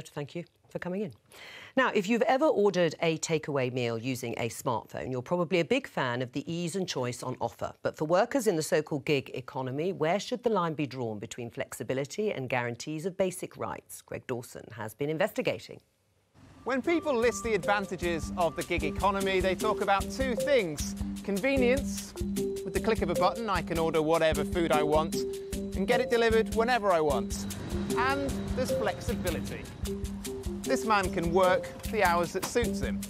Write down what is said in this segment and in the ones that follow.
Thank you for coming in. Now, if you've ever ordered a takeaway meal using a smartphone, you're probably a big fan of the ease and choice on offer. But for workers in the so-called gig economy, where should the line be drawn between flexibility and guarantees of basic rights? Greg Dawson has been investigating. When people list the advantages of the gig economy, they talk about two things. Convenience. With the click of a button, I can order whatever food I want and get it delivered whenever I want. And there's flexibility. This man can work the hours that suits him.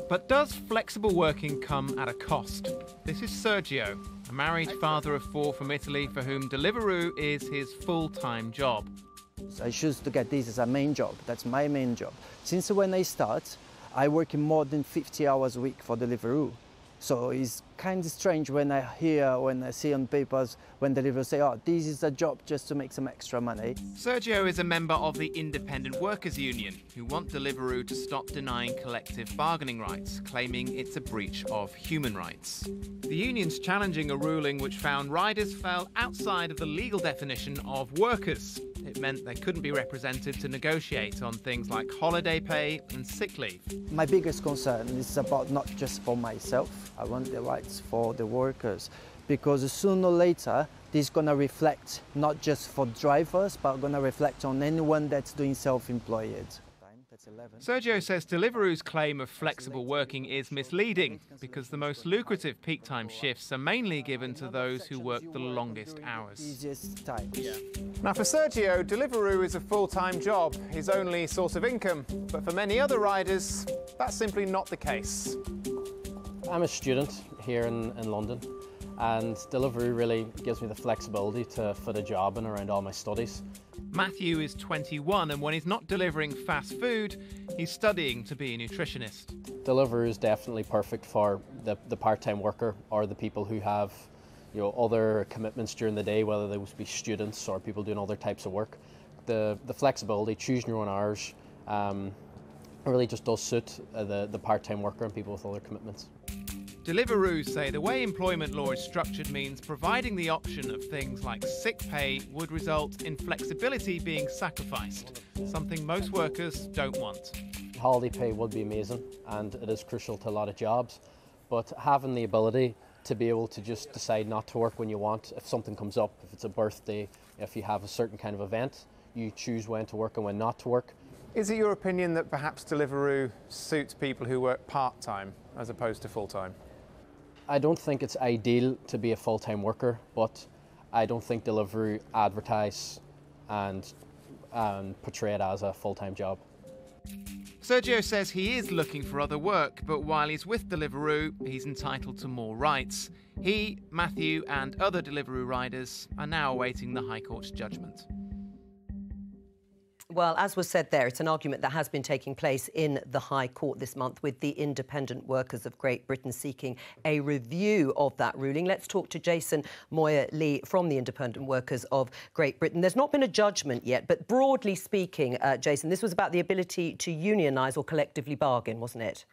But does flexible working come at a cost? This is Sergio, a married father of 4 from Italy for whom Deliveroo is his full-time job. I choose to get this as a main job. That's my main job. Since when I start, I work more than 50 hours a week for Deliveroo. So it's kind of strange when I see on papers when Deliveroo say, oh, this is a job just to make some extra money. Sergio is a member of the Independent Workers Union who want Deliveroo to stop denying collective bargaining rights, claiming it's a breach of human rights. The union's challenging a ruling which found riders fell outside of the legal definition of workers. It meant they couldn't be represented to negotiate on things like holiday pay and sick leave. My biggest concern is about not just for myself. I want the rights for the workers, because sooner or later this is going to reflect not just for drivers, but going to reflect on anyone that's doing self-employed. Sergio says Deliveroo's claim of flexible working is misleading because the most lucrative peak time shifts are mainly given to those who work the longest hours. Now for Sergio, Deliveroo is a full-time job, his only source of income. But for many other riders, that's simply not the case. I'm a student here in London, and Deliveroo really gives me the flexibility to fit a job in around all my studies. Matthew is 21, and when he's not delivering fast food, he's studying to be a nutritionist. Deliveroo is definitely perfect for the part-time worker or the people who have, other commitments during the day, whether those be students or people doing other types of work. The flexibility, choosing your own hours, really just does suit the part-time worker and people with other commitments. Deliveroo say the way employment law is structured means providing the option of things like sick pay would result in flexibility being sacrificed, something most workers don't want. Holiday pay would be amazing, and it is crucial to a lot of jobs, but having the ability to be able to just decide not to work when you want, if something comes up, if it's a birthday, if you have a certain kind of event, you choose when to work and when not to work. Is it your opinion that perhaps Deliveroo suits people who work part-time as opposed to full-time? I don't think it's ideal to be a full-time worker, but I don't think Deliveroo advertise and portray it as a full-time job. Sergio says he is looking for other work, but while he's with Deliveroo, he's entitled to more rights. He, Matthew and other Deliveroo riders are now awaiting the High Court's judgment. Well, as was said there, it's an argument that has been taking place in the High Court this month, with the Independent Workers of Great Britain seeking a review of that ruling. Let's talk to Jason Moyer-Lee from the Independent Workers of Great Britain. There's not been a judgment yet, but broadly speaking, Jason, this was about the ability to unionise or collectively bargain, wasn't it?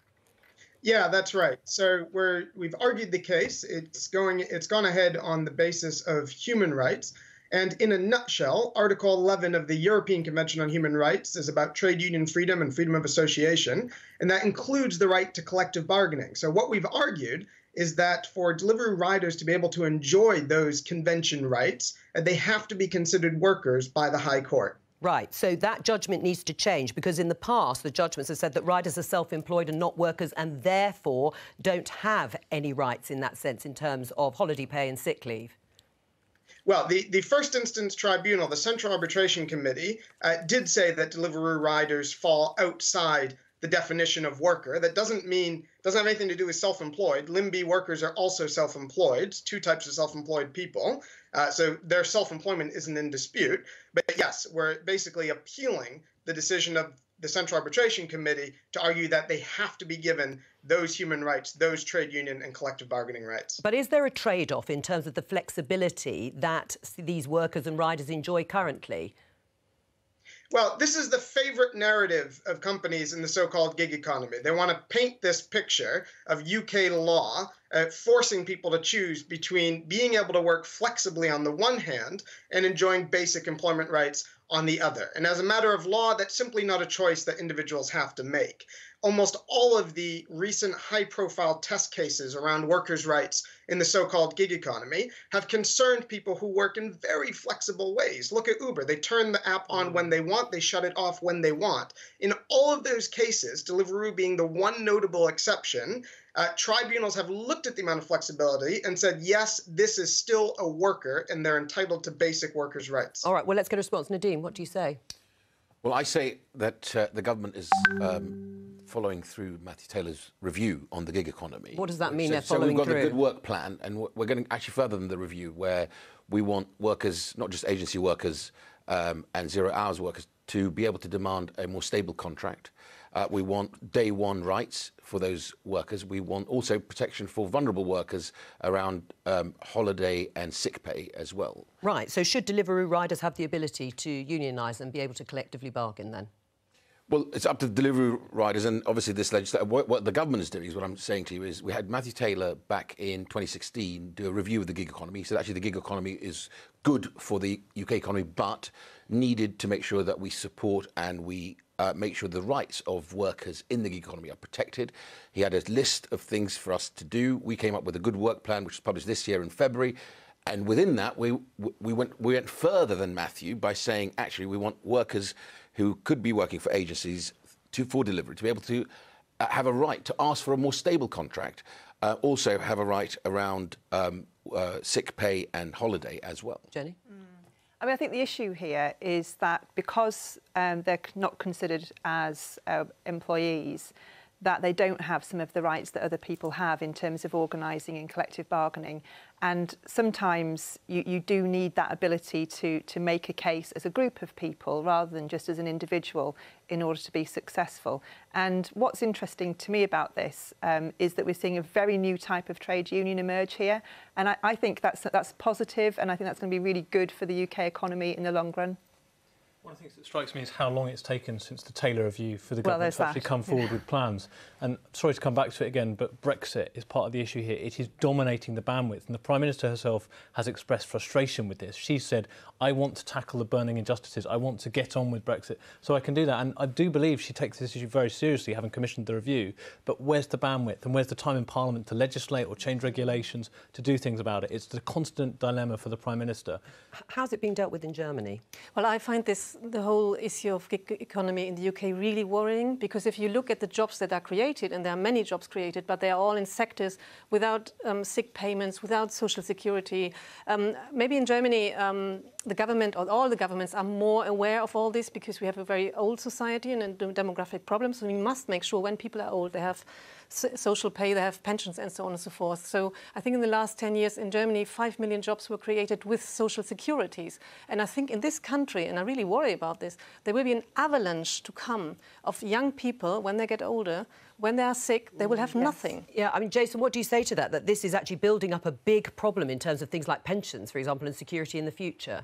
Yeah, that's right. So we've argued the case. It's gone ahead on the basis of human rights. And in a nutshell, Article 11 of the European Convention on Human Rights is about trade union freedom and freedom of association, and that includes the right to collective bargaining. So what we've argued is that for Deliveroo riders to be able to enjoy those convention rights, they have to be considered workers by the High Court. Right, so that judgment needs to change, because in the past the judgments have said that riders are self-employed and not workers and therefore don't have any rights in that sense in terms of holiday pay and sick leave. Well, the first instance tribunal, the Central Arbitration Committee, did say that Deliveroo riders fall outside the definition of worker. That doesn't have anything to do with self-employed. LIMBY workers are also self-employed, two types of self-employed people. So their self-employment isn't in dispute. But yes, we're basically appealing the decision of the Central Arbitration Committee to argue that they have to be given those human rights, those trade union and collective bargaining rights. But is there a trade-off in terms of the flexibility that these workers and riders enjoy currently? Well, this is the favorite narrative of companies in the so-called gig economy. They want to paint this picture of UK law forcing people to choose between being able to work flexibly on the one hand and enjoying basic employment rights on the other. And as a matter of law, that's simply not a choice that individuals have to make. Almost all of the recent high-profile test cases around workers' rights in the so-called gig economy have concerned people who work in very flexible ways. Look at Uber. They turn the app on when they want. They shut it off when they want. In all of those cases, Deliveroo being the one notable exception, tribunals have looked at the amount of flexibility and said, yes, this is still a worker and they're entitled to basic workers' rights. All right, well, let's get a response. Nadeem, what do you say? Well, I say that the government is following through Matthew Taylor's review on the gig economy. What does that mean, they're following through? So we've got through? a good work plan, and we're going actually further than the review, where we want workers, not just agency workers and zero-hours workers, to be able to demand a more stable contract. We want day one rights for those workers. We want also protection for vulnerable workers around holiday and sick pay as well. Right, so should Deliveroo riders have the ability to unionise and be able to collectively bargain then? Well, it's up to the Deliveroo riders, and obviously this legislation, what the government is doing is what I'm saying to you is we had Matthew Taylor back in 2016 do a review of the gig economy. He said actually the gig economy is good for the UK economy, but needed to make sure that we support and we make sure the rights of workers in the gig economy are protected. He had a list of things for us to do. We came up with a good work plan, which was published this year in February. And within that, we went further than Matthew by saying, actually, we want workers who could be working for agencies for delivery to be able to have a right to ask for a more stable contract, also have a right around sick pay and holiday as well. Jenny? I mean, I think the issue here is that because they're not considered as employees, that they don't have some of the rights that other people have in terms of organising and collective bargaining. And sometimes you do need that ability to make a case as a group of people rather than just as an individual in order to be successful. And what's interesting to me about this is that we're seeing a very new type of trade union emerge here. And I think that's positive, and I think that's going to be really good for the UK economy in the long run. One of the things that strikes me is how long it's taken since the Taylor review for the government to actually come forward with plans. And sorry to come back to it again, but Brexit is part of the issue here. It is dominating the bandwidth. And the Prime Minister herself has expressed frustration with this. She said, I want to tackle the burning injustices. I want to get on with Brexit. So I can do that. And I do believe she takes this issue very seriously, having commissioned the review. But where's the bandwidth and where's the time in Parliament to legislate or change regulations to do things about it? It's the constant dilemma for the Prime Minister. How's it being dealt with in Germany? Well, I find the whole issue of gig economy in the UK really worrying, because if you look at the jobs that are created, and there are many jobs created, but they are all in sectors without sick payments, without social security. Maybe in Germany, the government or all the governments are more aware of all this because we have a very old society and a demographic problem. So we must make sure when people are old, they have social pay, they have pensions and so on and so forth. So I think in the last 10 years in Germany, 5 million jobs were created with social securities. And I think in this country, and I really worry about this, there will be an avalanche to come of young people when they get older. When they are sick, they will have nothing. Yeah, I mean, Jason, what do you say to that this is actually building up a big problem in terms of things like pensions, for example, and security in the future?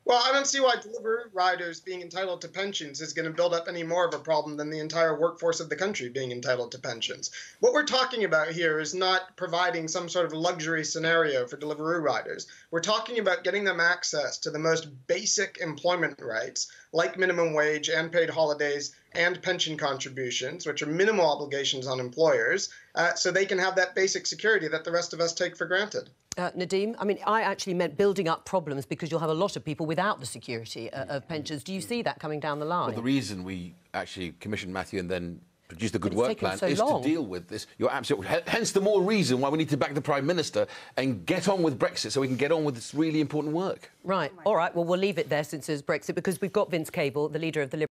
Well, I don't see why Deliveroo riders being entitled to pensions is going to build up any more of a problem than the entire workforce of the country being entitled to pensions. What we're talking about here is not providing some sort of luxury scenario for Deliveroo riders. We're talking about getting them access to the most basic employment rights, like minimum wage and paid holidays and pension contributions, which are minimal obligations on employers, so they can have that basic security that the rest of us take for granted. Nadeem, I mean, I actually meant building up problems because you'll have a lot of people without the security of pensions. Do you see that coming down the line? Well, the reason we actually commissioned Matthew and then produced a good work plan is to deal with this. You're absolutely... Hence the more reason why we need to back the Prime Minister and get on with Brexit so we can get on with this really important work. Right. All right. Well, we'll leave it there since there's Brexit, because we've got Vince Cable, the leader of the Liberal